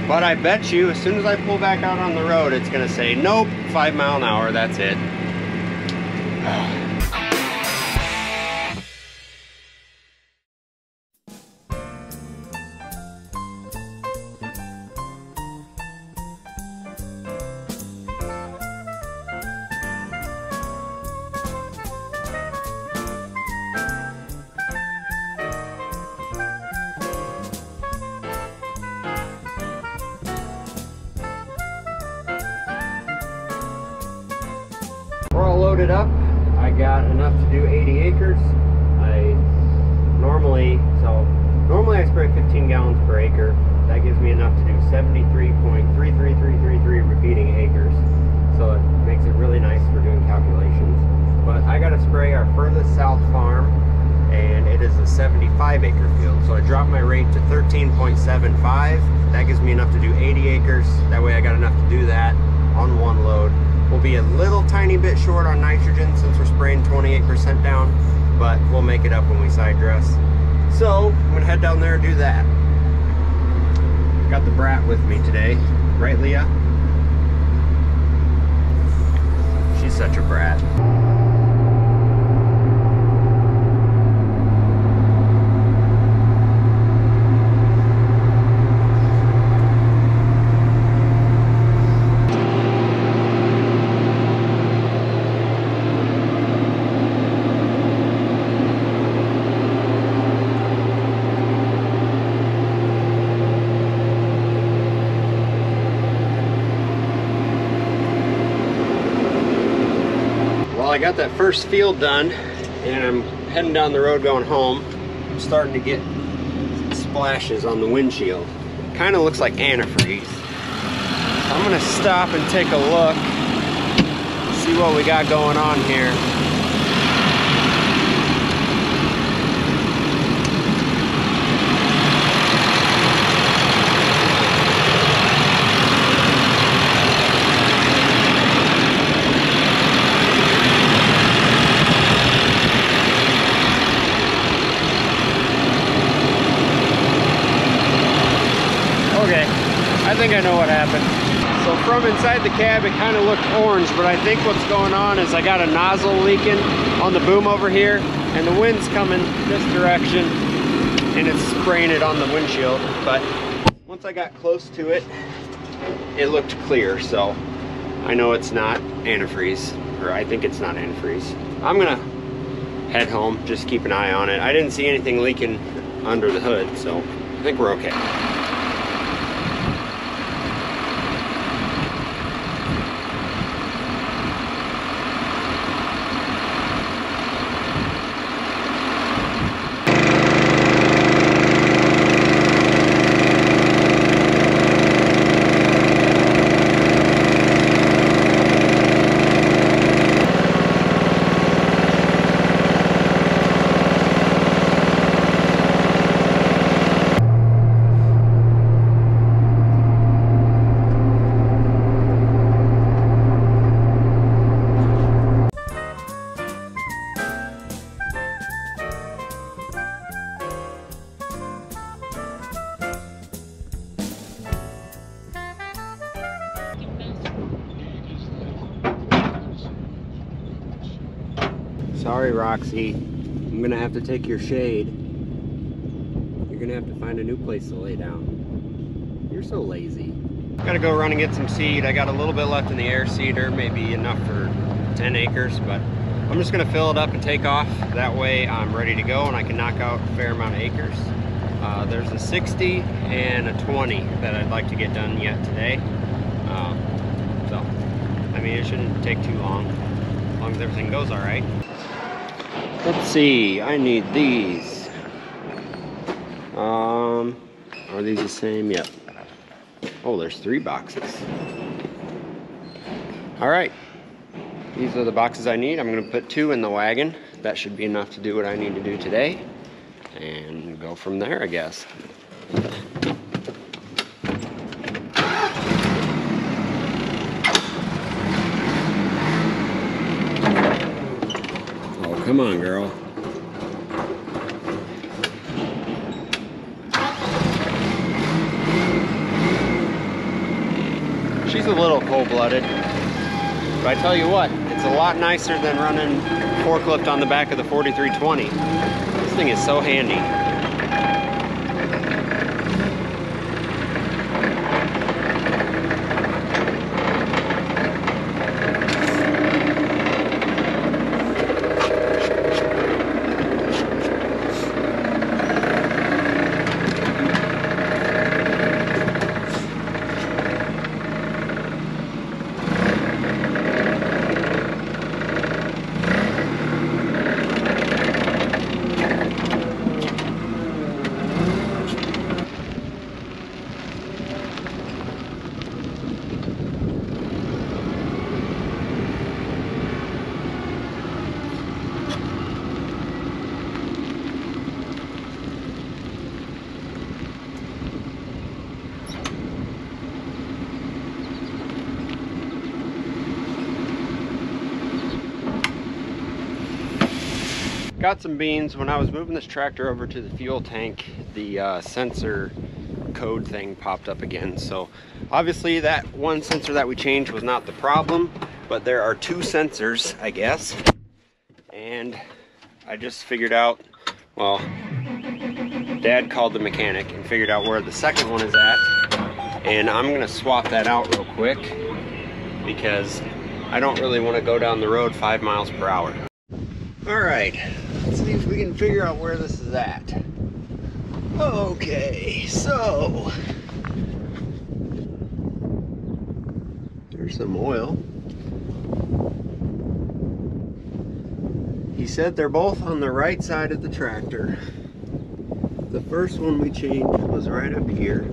But I bet you, as soon as I pull back out on the road, it's gonna say, nope, 5 mile an hour, that's it. We're all loaded up. I got enough to do 80 acres. Normally I spray 15 gallons per acre. That gives me enough to do 73.33333 repeating acres. So it makes it really nice for doing calculations. But I got to spray our furthest south farm, and it is a 75 acre field. So I dropped my rate to 13.75. That gives me enough to do 80 acres. That way I got enough to do that on one load. We'll be a little tiny bit short on nitrogen since we're spraying 28% down, but we'll make it up when we side dress. So I'm gonna head down there and do that. Got the brat with me today, right, Leah? She's such a brat. I got that first field done and I'm heading down the road going home. I'm starting to get splashes on the windshield. Kind of looks like antifreeze. So I'm gonna stop and take a look, see what we got going on here. I think I know what happened. So from inside the cab, it kind of looked orange, but I think what's going on is I got a nozzle leaking on the boom over here, and the wind's coming this direction, and it's spraying it on the windshield. But once I got close to it, it looked clear, so I know it's not antifreeze, or I think it's not antifreeze. I'm gonna head home, just keep an eye on it. I didn't see anything leaking under the hood, so I think we're okay. Sorry, Roxy. I'm gonna have to take your shade. You're gonna have to find a new place to lay down. You're so lazy. Gotta go run and get some seed. I got a little bit left in the air seeder, maybe enough for 10 acres, but I'm just gonna fill it up and take off. That way I'm ready to go and I can knock out a fair amount of acres. There's a 60 and a 20 that I'd like to get done yet today. So, I mean, it shouldn't take too long, as long as everything goes all right. Let's see, I need these. Are these the same? Yep. Oh, there's 3 boxes. All right, these are the boxes I need. I'm gonna put 2 in the wagon. That should be enough to do what I need to do today, and go from there, I guess. Oh, come on, girl. She's a little cold-blooded, but I tell you what, it's a lot nicer than running forklift on the back of the 4320. This thing is so handy. Got some beans. When I was moving this tractor over to the fuel tank, the sensor code thing popped up again. So obviously that one sensor that we changed was not the problem, but there are two sensors, I guess. And I just figured out, well, Dad called the mechanic and figured out where the second one is at. And I'm gonna swap that out real quick because I don't really want to go down the road 5 miles per hour. All right, let's see if we can figure out where this is at. Okay, so there's some oil. He said they're both on the right side of the tractor. The first one we changed was right up here.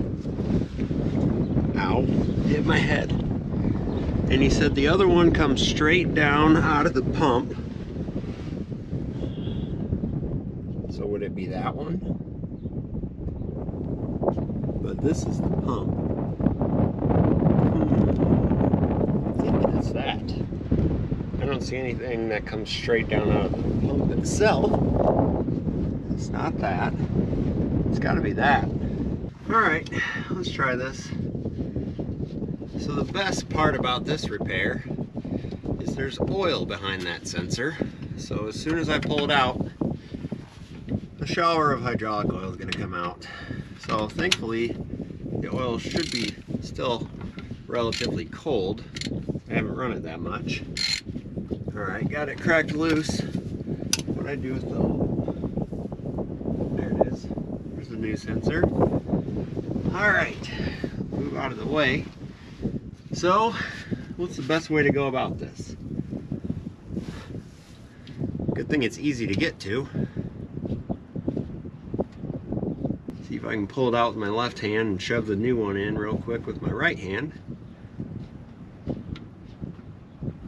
Ow, hit my head. And he said the other one comes straight down out of the pump. So would it be that one? But this is the pump. I think it's that. I don't see anything that comes straight down out of the pump itself. It's not that. It's got to be that. Alright, let's try this. So the best part about this repair is there's oil behind that sensor. So as soon as I pull it out, a shower of hydraulic oil is going to come out. So thankfully the oil should be still relatively cold. I haven't run it that much. Alright, got it cracked loose. What I do with the, there it is. There's the new sensor. Alright, move out of the way. So what's the best way to go about this? Good thing it's easy to get to. See if I can pull it out with my left hand and shove the new one in real quick with my right hand.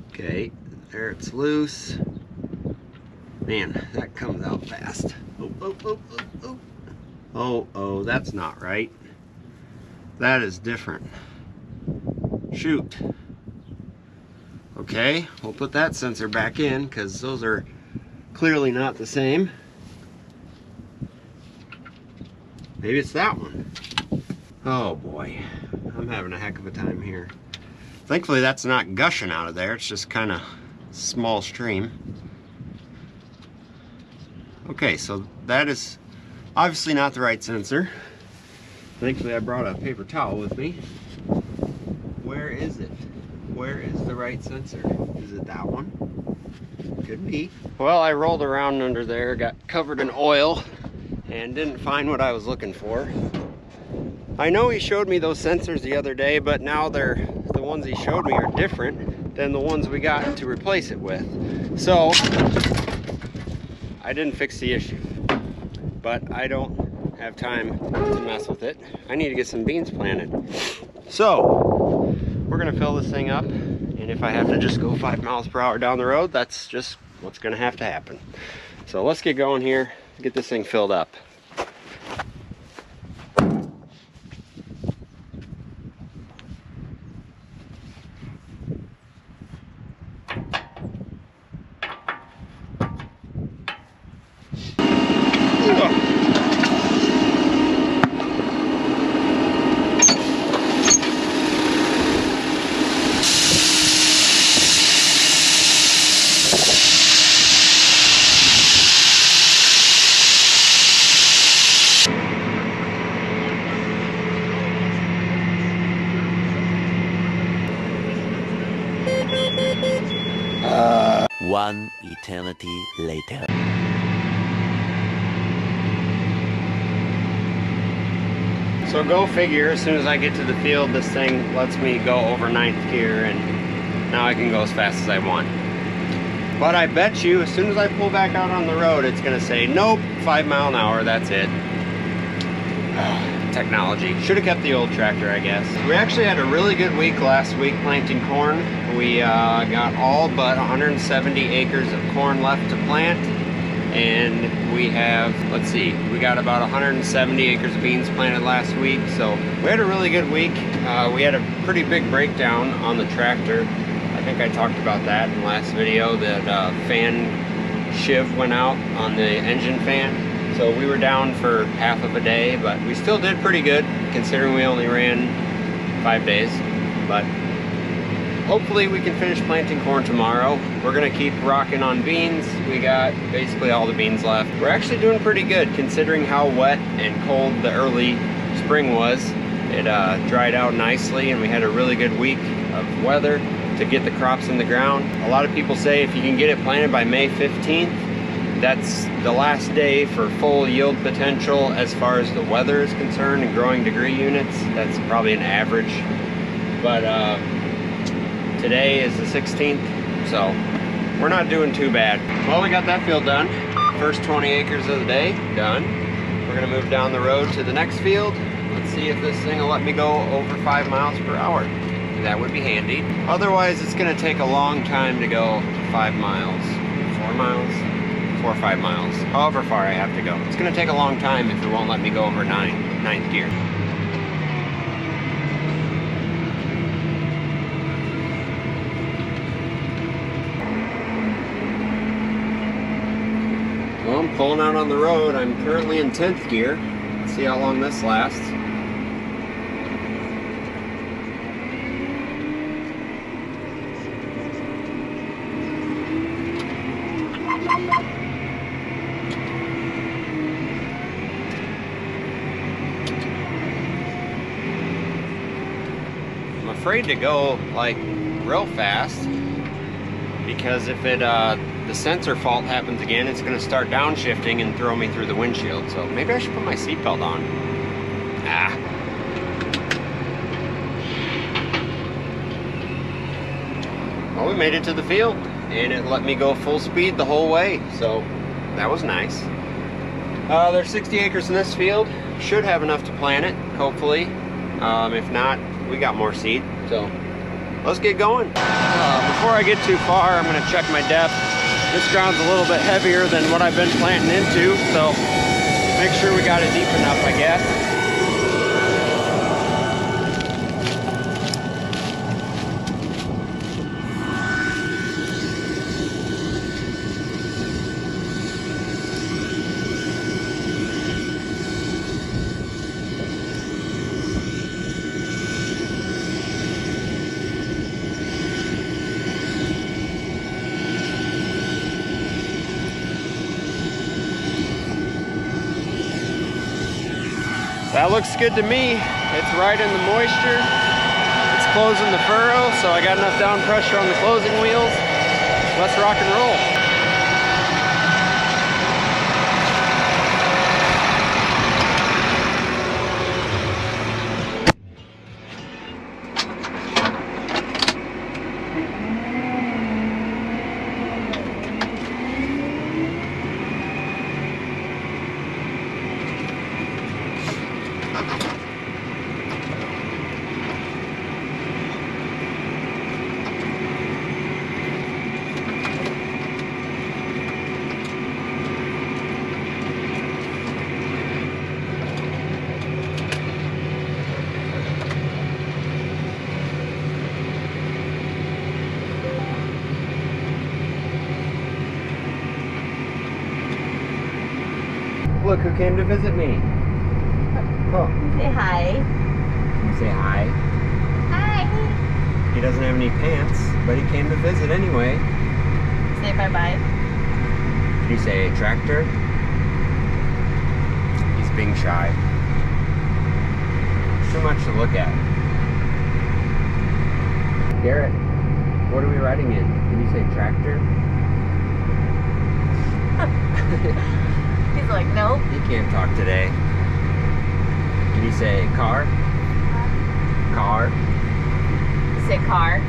Okay, there it's loose. Man, that comes out fast. Oh, that's not right. That is different. Shoot. Okay, we'll put that sensor back in because those are clearly not the same. Maybe it's that one. Oh boy, I'm having a heck of a time here. Thankfully that's not gushing out of there, it's just kind of small stream. Okay, so that is obviously not the right sensor. Thankfully I brought a paper towel with me. Where is it? Where is the right sensor? Is it that one? Could be. Well, I rolled around under there, got covered in oil, and didn't find what I was looking for. I know he showed me those sensors the other day, but now the ones he showed me are different than the ones we got to replace it with. So I didn't fix the issue, but I don't have time to mess with it. I need to get some beans planted. So we're gonna fill this thing up, and if I have to just go 5 miles per hour down the road, that's just what's gonna have to happen. So let's get going here, get this thing filled up. One eternity later. So go figure, as soon as I get to the field, this thing lets me go over 9th gear, and now I can go as fast as I want. But I bet you, as soon as I pull back out on the road, it's gonna say, nope, 5 mile an hour, that's it. Technology. Should have kept the old tractor, I guess. We actually had a really good week last week planting corn. We got all but 170 acres of corn left to plant. And we have, let's see, we got about 170 acres of beans planted last week. So we had a really good week. We had a pretty big breakdown on the tractor. I think I talked about that in the last video. That fan shiv went out on the engine fan. So we were down for half of a day, but we still did pretty good considering we only ran 5 days. But hopefully we can finish planting corn tomorrow. We're gonna keep rocking on beans. We got basically all the beans left. We're actually doing pretty good considering how wet and cold the early spring was. It dried out nicely and we had a really good week of weather to get the crops in the ground. A lot of people say if you can get it planted by May 15th, that's the last day for full yield potential as far as the weather is concerned and growing degree units. That's probably an average. But today is the 16th, so we're not doing too bad. Well, we got that field done. First 20 acres of the day done. We're gonna move down the road to the next field. Let's see if this thing will let me go over 5 miles per hour. That would be handy. Otherwise, it's gonna take a long time to go 5 miles, 4 miles, 4 or 5 miles, however far I have to go. It's gonna take a long time if it won't let me go over 9th gear. Well, I'm pulling out on the road. I'm currently in 10th gear. Let's see how long this lasts. I'm afraid to go like real fast because if it the sensor fault happens again, it's going to start downshifting and throw me through the windshield. So maybe I should put my seatbelt on. Well, we made it to the field and it let me go full speed the whole way, so that was nice. There's 60 acres in this field. Should have enough to plant it, hopefully. If not, we got more seed, so let's get going. Before I get too far, I'm gonna check my depth. This ground's a little bit heavier than what I've been planting into, so make sure we got it deep enough, I guess. That looks good to me. It's right in the moisture. It's closing the furrow, so I got enough down pressure on the closing wheels. Let's rock and roll. Look who came to visit me. Oh. Say hi. You say hi. Hi. He doesn't have any pants, but he came to visit anyway. Say bye-bye. Did you say tractor? He's being shy. Too much to look at. Garrett, What are we riding in? Can you say tractor? He's like, nope. He can't talk today. Can you say car? Car. Say car.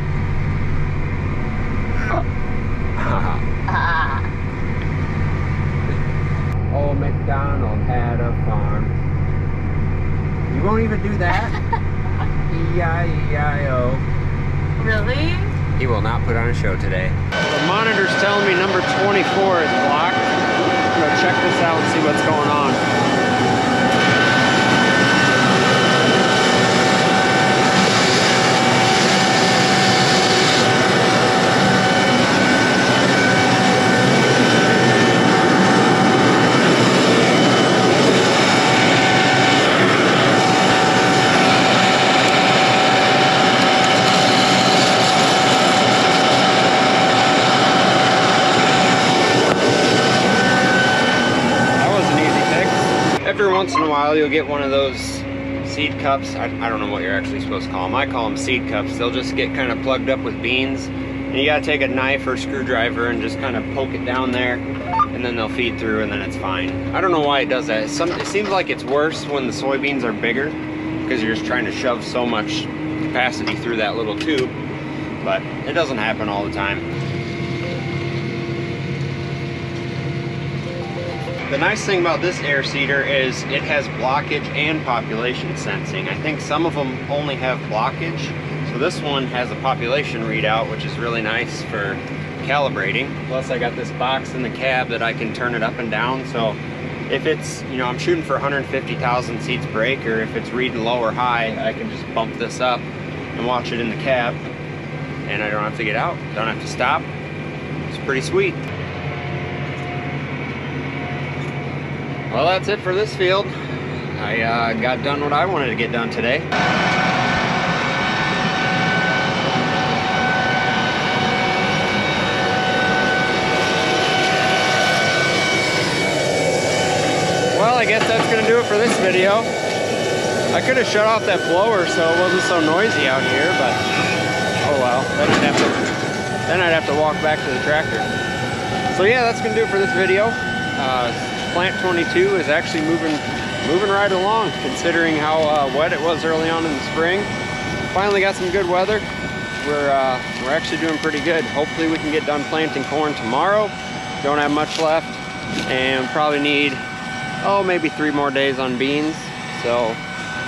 Old MacDonald had a farm. You won't even do that? E-I-E-I-O. Really? He will not put on a show today. The monitor's telling me number 24 is blocked. I'm gonna check this out and see what's going on. Every once in a while you'll get one of those seed cups. I don't know what you're actually supposed to call them. I call them seed cups. They'll just get kind of plugged up with beans. And you gotta take a knife or screwdriver and just kind of poke it down there, and then they'll feed through and then it's fine. I don't know why it does that. It seems like it's worse when the soybeans are bigger because you're just trying to shove so much capacity through that little tube. But it doesn't happen all the time. The nice thing about this air seeder is it has blockage and population sensing. I think some of them only have blockage, so this one has a population readout, which is really nice for calibrating. Plus I got this box in the cab that I can turn it up and down, so if it's, you know, I'm shooting for 150,000 seats per acre, if it's reading low or high, I can just bump this up and watch it in the cab, and I don't have to get out, don't have to stop. It's pretty sweet. Well, that's it for this field. I got done what I wanted to get done today. Well, I guess that's gonna do it for this video. I could have shut off that blower so it wasn't so noisy out here, but oh well. Then I'd have to walk back to the tractor. So yeah, that's gonna do it for this video. Plant 22 is actually moving right along, considering how wet it was early on in the spring. Finally got some good weather. We're actually doing pretty good. Hopefully we can get done planting corn tomorrow. Don't have much left, and probably need maybe 3 more days on beans. So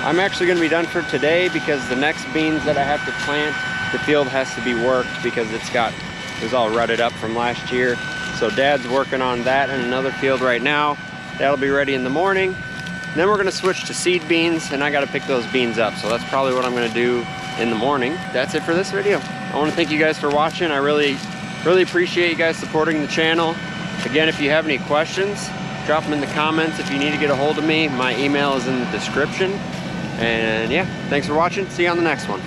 I'm actually going to be done for today because the next beans that I have to plant, the field has to be worked because it was all rutted up from last year. So Dad's working on that in another field right now. That'll be ready in the morning. Then we're gonna switch to seed beans, and I gotta pick those beans up. So that's probably what I'm gonna do in the morning. That's it for this video. I wanna thank you guys for watching. I really appreciate you guys supporting the channel. Again, if you have any questions, drop them in the comments. If you need to get a hold of me, my email is in the description. And yeah, thanks for watching. See you on the next one.